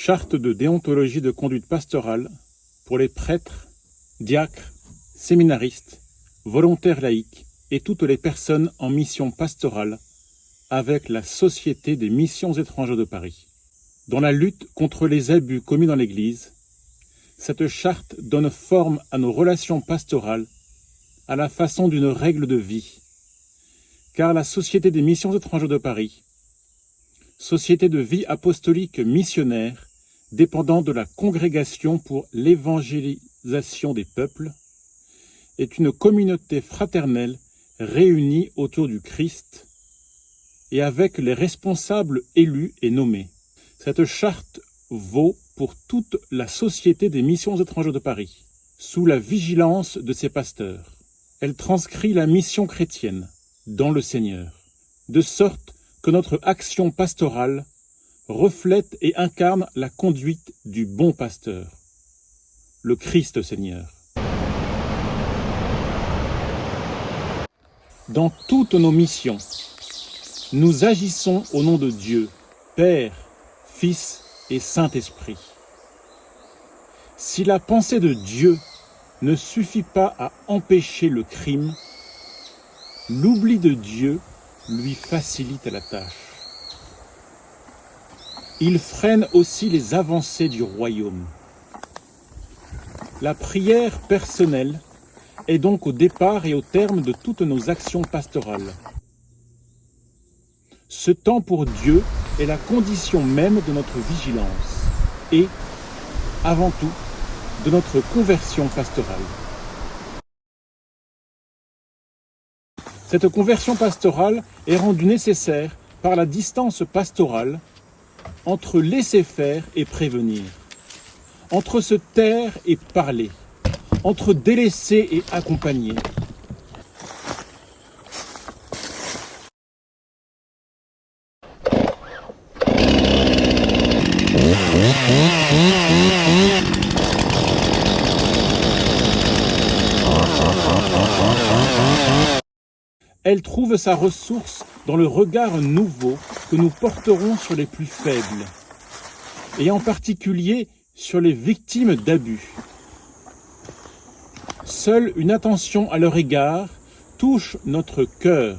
charte de déontologie de conduite pastorale pour les prêtres, diacres, séminaristes, volontaires laïcs et toutes les personnes en mission pastorale avec la Société des missions étrangères de Paris. Dans la lutte contre les abus commis dans l'Église, cette charte donne forme à nos relations pastorales à la façon d'une règle de vie, car la Société des missions étrangères de Paris, société de vie apostolique missionnaire dépendant de la Congrégation pour l'évangélisation des peuples, est une communauté fraternelle réunie autour du Christ et avec les responsables élus et nommés. Cette charte vaut pour toute la Société des missions étrangères de Paris, sous la vigilance de ses pasteurs. Elle transcrit la mission chrétienne dans le Seigneur, de sorte que notre action pastorale reflète et incarne la conduite du bon pasteur, le Christ Seigneur. Dans toutes nos missions, nous agissons au nom de Dieu, Père, Fils et Saint-Esprit. Si la pensée de Dieu ne suffit pas à empêcher le crime, l'oubli de Dieu lui facilite la tâche. Il freine aussi les avancées du royaume. La prière personnelle est donc au départ et au terme de toutes nos actions pastorales. Ce temps pour Dieu est la condition même de notre vigilance et, avant tout, de notre conversion pastorale. Cette conversion pastorale est rendue nécessaire par la distance pastorale entre laisser faire et prévenir, entre se taire et parler, entre délaisser et accompagner. Elle trouve sa ressource dans le regard nouveau que nous porterons sur les plus faibles, et en particulier sur les victimes d'abus. Seule une attention à leur égard touche notre cœur.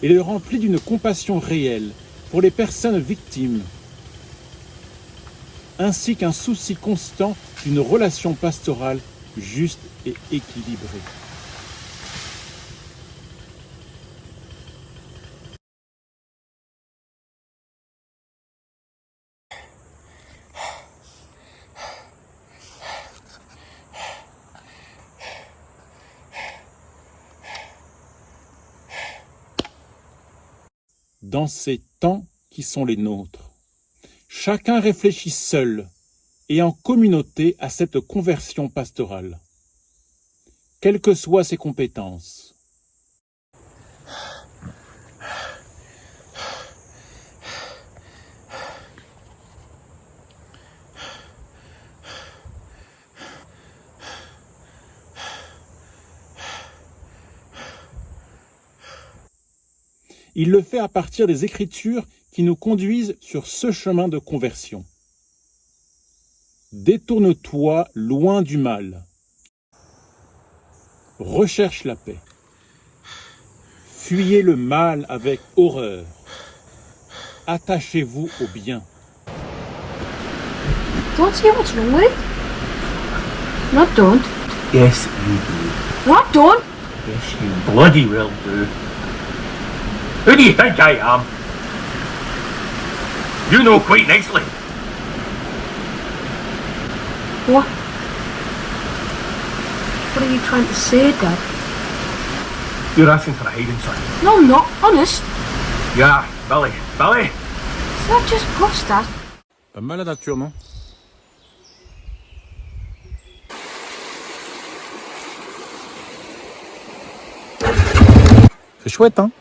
Il est rempli d'une compassion réelle pour les personnes victimes, ainsi qu'un souci constant d'une relation pastorale juste et équilibrée. Dans ces temps qui sont les nôtres, chacun réfléchit seul et en communauté à cette conversion pastorale, quelles que soient ses compétences. Il le fait à partir des Écritures qui nous conduisent sur ce chemin de conversion. Détourne-toi loin du mal. Recherche la paix. Fuyez le mal avec horreur. Attachez-vous au bien. Don't see what's wrong with it. Not don't. Yes, you do. Not don't. Yes, you bloody well do. Who do you think I am? You know quite nicely. What? What are you trying to say, Dad? You're asking for a hiding, son. No, I'm not. Honest. Yeah, Billy. Billy! Is that just puss, Dad? Pas mal la nature, non? C'est chouette, hein?